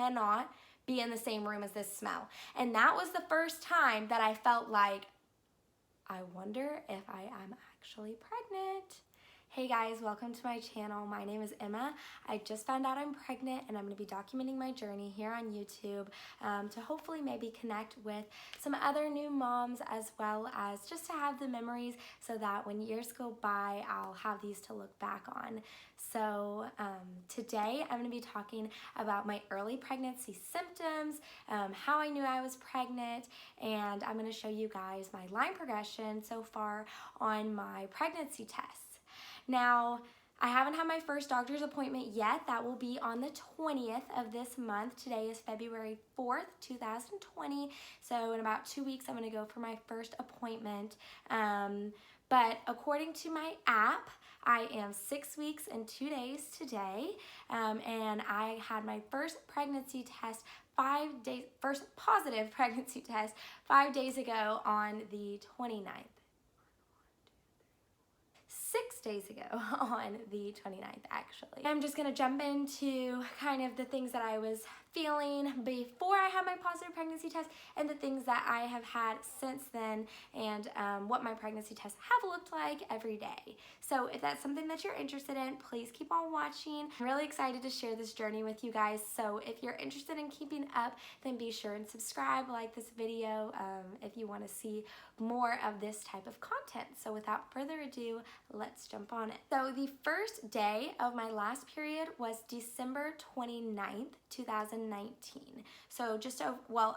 cannot be in the same room as this smell. And that was the first time that I felt like, I wonder if I am actually pregnant. Hey guys, welcome to my channel. My name is Emma. I just found out I'm pregnant and I'm going to be documenting my journey here on YouTube to hopefully maybe connect with some other new moms, as well as just to have the memories so that when years go by, I'll have these to look back on. So today I'm going to be talking about my early pregnancy symptoms, how I knew I was pregnant, and I'm going to show you guys my line progression so far on my pregnancy tests. Now, I haven't had my first doctor's appointment yet. That will be on the 20th of this month. Today is February 4th, 2020. So in about 2 weeks, I'm going to go for my first appointment. But according to my app, I am 6 weeks and 2 days today. And I had my first pregnancy test 5 days, first positive pregnancy test 5 days ago on the 29th. 6 days ago on the 29th, actually. I'm just gonna jump into kind of the things that I was feeling before I had my positive pregnancy test and the things that I have had since then, and what my pregnancy tests have looked like every day. So if that's something that you're interested in, please keep on watching. I'm really excited to share this journey with you guys. So if you're interested in keeping up, then be sure and subscribe, like this video if you want to see more of this type of content. So without further ado, let's jump on it. So the first day of my last period was December 29th, 2019. So just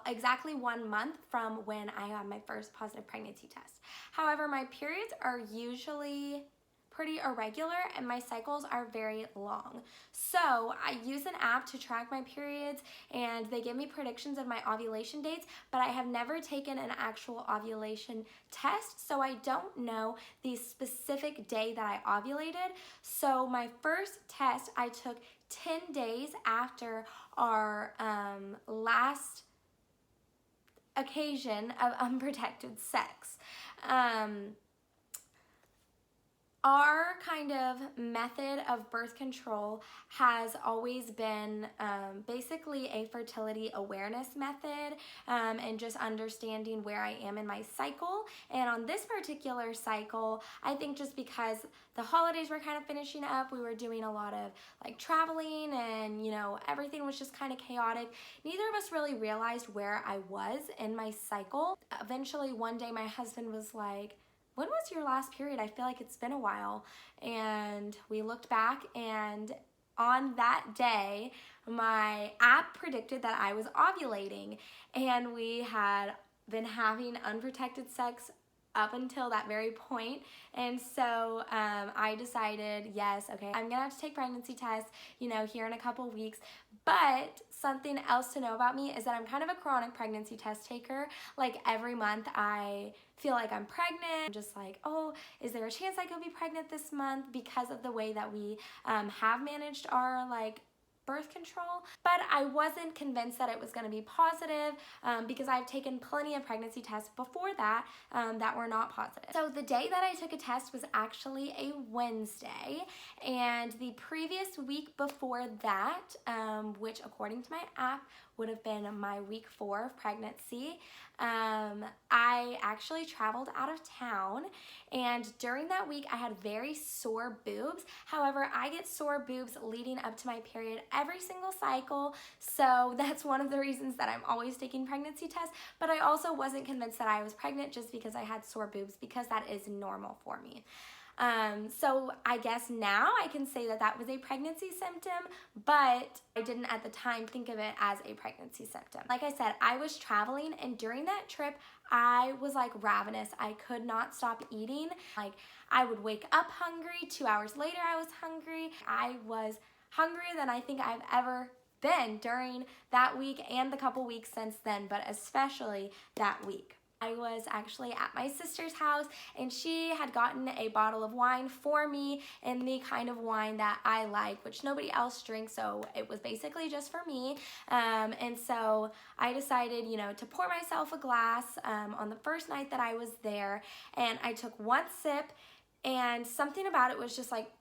exactly 1 month from when I had my first positive pregnancy test. However, my periods are usually pretty irregular and my cycles are very long. So I use an app to track my periods and they give me predictions of my ovulation dates, but I have never taken an actual ovulation test, so I don't know the specific day that I ovulated. So my first test I took 10 days after our last occasion of unprotected sex. Our kind of method of birth control has always been basically a fertility awareness method and just understanding where I am in my cycle. And on this particular cycle, I think just because the holidays were kind of finishing up, we were doing a lot of like traveling and, you know, everything was just kind of chaotic. Neither of us really realized where I was in my cycle. Eventually one day my husband was like, "When was your last period? I feel like it's been a while." And we looked back, and on that day, my app predicted that I was ovulating, and we had been having unprotected sex up until that very point. And so I decided, yes, okay, I'm gonna have to take pregnancy tests, you know, here in a couple weeks. But something else to know about me is that I'm kind of a chronic pregnancy test taker. Like every month I feel like I'm pregnant. I'm just like, oh, is there a chance I could be pregnant this month, because of the way that we have managed our like birth control. But I wasn't convinced that it was going to be positive because I've taken plenty of pregnancy tests before that that were not positive. So the day that I took a test was actually a Wednesday, and the previous week before that, which according to my app would have been my week 4 of pregnancy, I actually traveled out of town, and during that week I had very sore boobs. However, I get sore boobs leading up to my period every single cycle, so that's one of the reasons that I'm always taking pregnancy tests. But I also wasn't convinced that I was pregnant just because I had sore boobs, because that is normal for me. So I guess now I can say that that was a pregnancy symptom, but I didn't at the time think of it as a pregnancy symptom. Like I said, I was traveling, and during that trip, I was like ravenous. I could not stop eating. Like I would wake up hungry. 2 hours later, I was hungry. I was hungrier than I think I've ever been during that week and the couple weeks since then, but especially that week. I was actually at my sister's house, and she had gotten a bottle of wine for me in the kind of wine that I like, which nobody else drinks, so it was basically just for me. And so I decided, you know, to pour myself a glass on the first night that I was there, and I took one sip, and something about it was just like,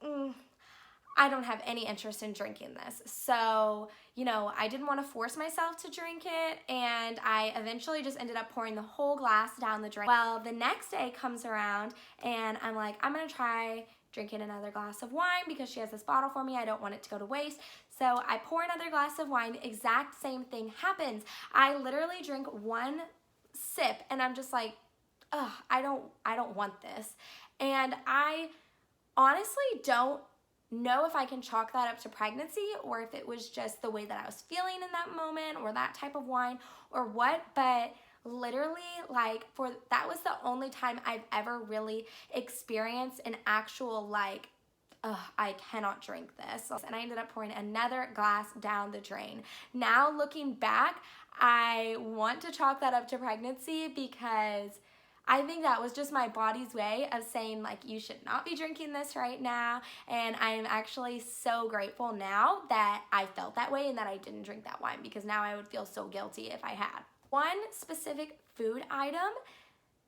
I don't have any interest in drinking this. So, you know, I didn't want to force myself to drink it, and I eventually just ended up pouring the whole glass down the drain. Well, the next day comes around, and I'm like, I'm gonna try drinking another glass of wine because she has this bottle for me. I don't want it to go to waste. So I pour another glass of wine. The exact same thing happens. I literally drink one sip, and I'm just like, ugh, I don't want this. And I honestly don't know if I can chalk that up to pregnancy or if it was just the way that I was feeling in that moment or that type of wine or what, but literally, like, that was the only time I've ever really experienced an actual, like, ugh, I cannot drink this. And I ended up pouring another glass down the drain. Now looking back, I want to chalk that up to pregnancy because I think that was just my body's way of saying, like, you should not be drinking this right now. And I am actually so grateful now that I felt that way and that I didn't drink that wine, because now I would feel so guilty if I had. One specific food item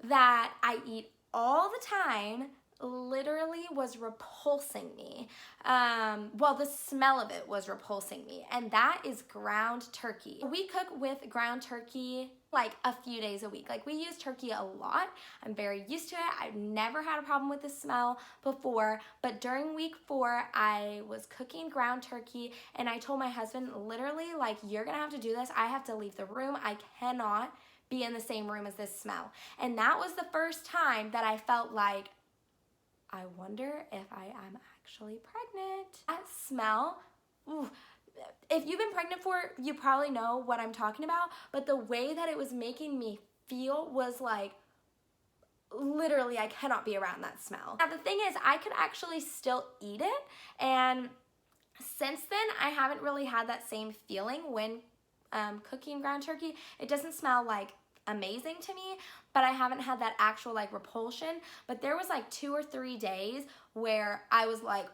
that I eat all the time literally was repulsing me. Well, the smell of it was repulsing me, and that is ground turkey. We cook with ground turkey like a few days a week. Like, we use turkey a lot. I'm very used to it. I've never had a problem with the smell before, but during week 4, I was cooking ground turkey, and I told my husband, literally, like, you're gonna have to do this. I have to leave the room. I cannot be in the same room as this smell. And that was the first time that I felt like, I wonder if I am actually pregnant. That smell, ooh, if you've been pregnant for, you probably know what I'm talking about, but the way that it was making me feel was like, literally, I cannot be around that smell. Now, the thing is, I could actually still eat it, and since then, I haven't really had that same feeling when cooking ground turkey. It doesn't smell like amazing to me, but I haven't had that actual like repulsion. But there was like 2 or 3 days where I was like,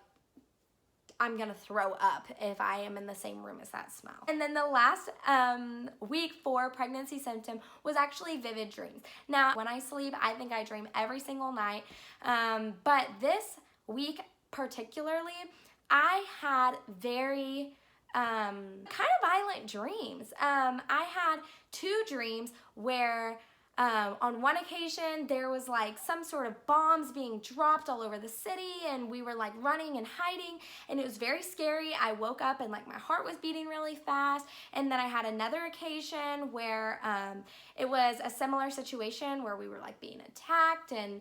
I'm gonna throw up if I am in the same room as that smell. And then the last week 4 pregnancy symptom was actually vivid dreams. Now, when I sleep, I think I dream every single night, but this week particularly, I had very kind of violent dreams. I had 2 dreams where on one occasion there was like some sort of bombs being dropped all over the city, and we were like running and hiding, and it was very scary. I woke up and like my heart was beating really fast. And then I had another occasion where it was a similar situation where we were like being attacked and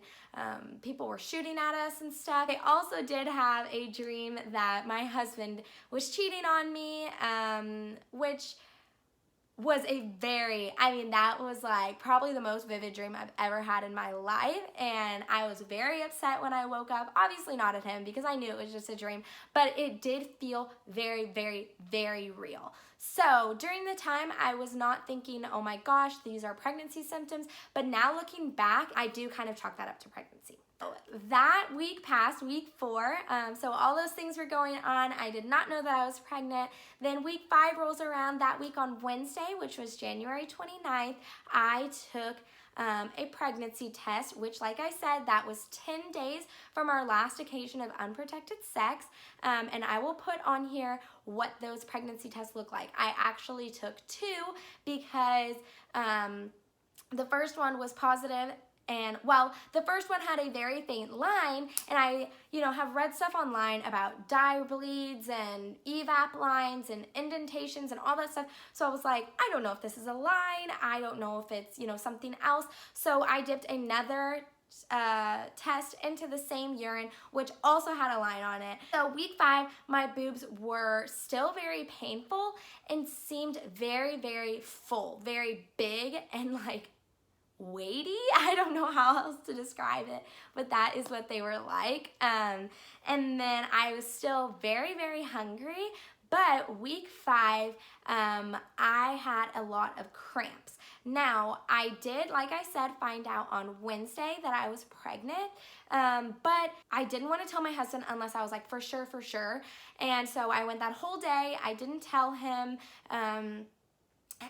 people were shooting at us and stuff. I also did have a dream that my husband was cheating on me, which was that was like probably the most vivid dream I've ever had in my life, and I was very upset when I woke up. Obviously not at him, because I knew it was just a dream, but it did feel very, very, very real. So during the time, I was not thinking, oh my gosh, these are pregnancy symptoms, but now looking back, I do kind of chalk that up to pregnancy. That week passed, week 4, so all those things were going on. I did not know that I was pregnant. Then week 5 rolls around. That week on Wednesday, which was January 29th, I took a pregnancy test, which, like I said, that was 10 days from our last occasion of unprotected sex, and I will put on here what those pregnancy tests look like. I actually took 2 because the first one was positive. And, well, the first one had a very faint line, and I, have read stuff online about dye bleeds and evap lines and indentations and all that stuff. So I was like, I don't know if this is a line. I don't know if it's, something else. So I dipped another test into the same urine, which also had a line on it. So week 5, my boobs were still very painful and seemed very, very full, very big, and like weighty. I don't know how else to describe it, but that is what they were like. And then I was still very, very hungry, but week 5, I had a lot of cramps. Now, I did, like I said, find out on Wednesday that I was pregnant, but I didn't want to tell my husband unless I was like, for sure. And so I went that whole day. I didn't tell him,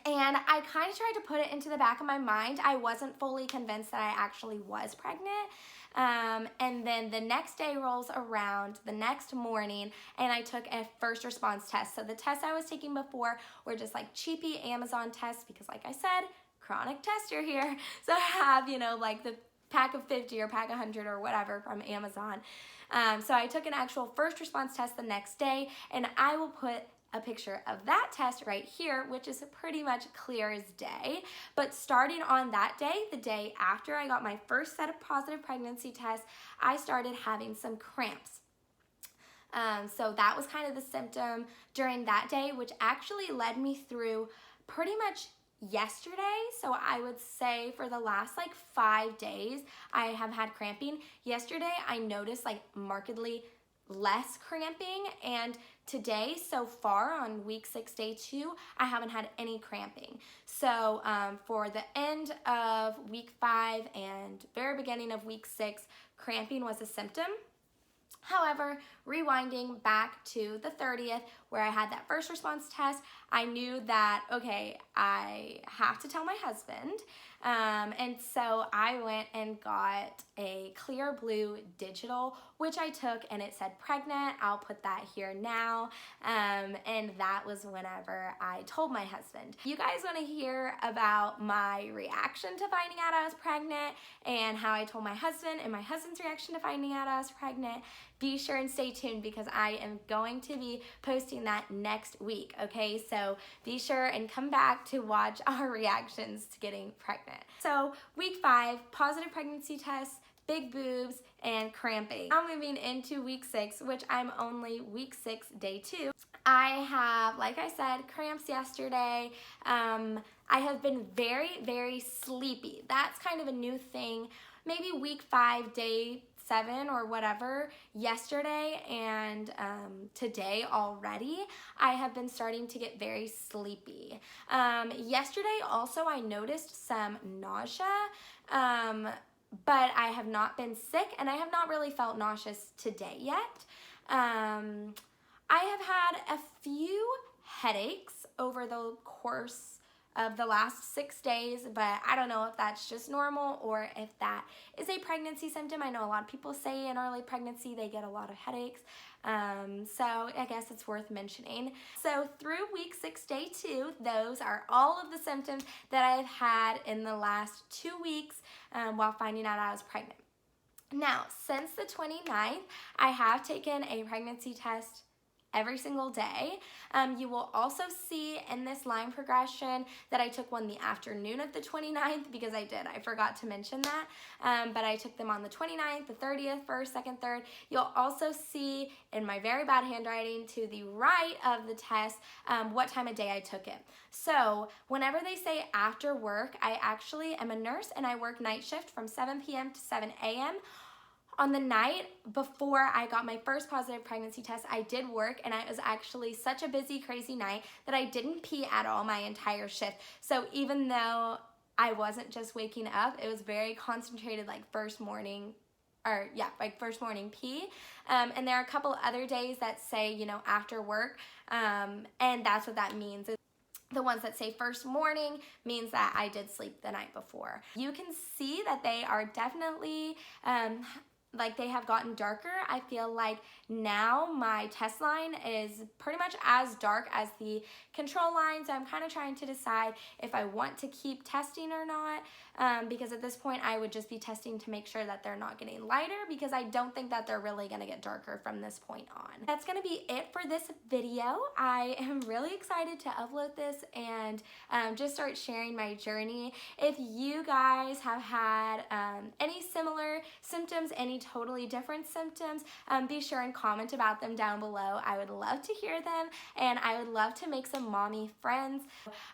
and I kind of tried to put it into the back of my mind. I wasn't fully convinced that I actually was pregnant. And then the next day rolls around, the next morning, and I took a first response test. So the tests I was taking before were just like cheapy Amazon tests because, like I said, chronic tester here. So I have, like the pack of 50 or pack of 100 or whatever from Amazon. So I took an actual first response test the next day, and I will put a picture of that test right here, which is pretty much clear as day. But starting on that day, the day after I got my first set of positive pregnancy tests, I started having some cramps. So that was kind of the symptom during that day, which actually led me through pretty much yesterday. So I would say for the last like 5 days, I have had cramping. Yesterday, I noticed like markedly less cramping, and today so far on week 6 day 2 I haven't had any cramping. So for the end of week 5 and very beginning of week 6, cramping was a symptom. However, rewinding back to the 30th where I had that first response test, I knew that, okay, I have to tell my husband. And so I went and got a clear blue digital, which I took, and it said pregnant. I'll put that here now. And that was whenever I told my husband. You guys want to hear about my reaction to finding out I was pregnant and how I told my husband and my husband's reaction to finding out I was pregnant? Be sure and stay tuned because I am going to be posting that next week, okay? So be sure and come back to watch our reactions to getting pregnant. So week 5, positive pregnancy tests, big boobs, and cramping. Now moving into week 6, which I'm only week 6, day 2. I have, like I said, cramps yesterday. I have been very, very sleepy. That's kind of a new thing. Maybe week 5, day 7 or whatever, yesterday and today already, I have been starting to get very sleepy. Yesterday also I noticed some nausea, but I have not been sick and I have not really felt nauseous today yet. I have had a few headaches over the course of the last 6 days, but I don't know if that's just normal or if that is a pregnancy symptom. I know a lot of people say in early pregnancy they get a lot of headaches, so I guess it's worth mentioning. So through week 6, day 2, those are all of the symptoms that I've had in the last 2 weeks while finding out I was pregnant. Now, since the 29th, I have taken a pregnancy test every single day. You will also see in this line progression that I took one the afternoon of the 29th because I forgot to mention that, but I took them on the 29th, the 30th, 1st, 2nd, 3rd. You'll also see in my very bad handwriting to the right of the test what time of day I took it. So whenever they say after work, I actually am a nurse and I work night shift from 7 p.m. to 7 a.m. On the night before I got my first positive pregnancy test, I did work, and it was actually such a busy, crazy night that I didn't pee at all my entire shift. So even though I wasn't just waking up, it was very concentrated, like first morning pee. And there are a couple other days that say, after work, and that's what that means. The ones that say first morning means that I did sleep the night before. You can see that they are definitely like they have gotten darker. I feel like now my test line is pretty much as dark as the control line, so I'm kind of trying to decide if I want to keep testing or not, because at this point I would just be testing to make sure that they're not getting lighter, because I don't think that they're really going to get darker from this point on. That's going to be it for this video. I am really excited to upload this and just start sharing my journey. If you guys have had any similar symptoms, any totally different symptoms, be sure and comment about them down below. I would love to hear them, and I would love to make some mommy friends.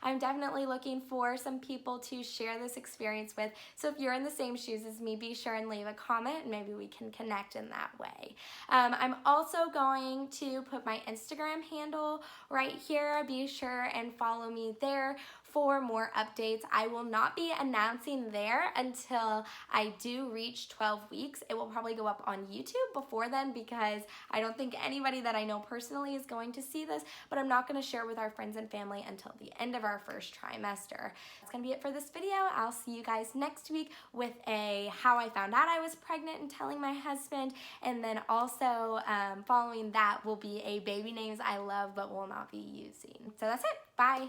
I'm definitely looking for some people to share this experience with, so if you're in the same shoes as me, be sure and leave a comment and maybe we can connect in that way. I'm also going to put my Instagram handle right here. Be sure and follow me there for more updates. I will not be announcing there until I do reach 12 weeks. It will probably go up on YouTube before then, because I don't think anybody that I know personally is going to see this, but I'm not going to share it with our friends and family until the end of our first trimester. That's going to be it for this video. I'll see you guys next week with a how I found out I was pregnant and telling my husband, and then also following that will be a baby names I love but will not be using. So that's it. Bye.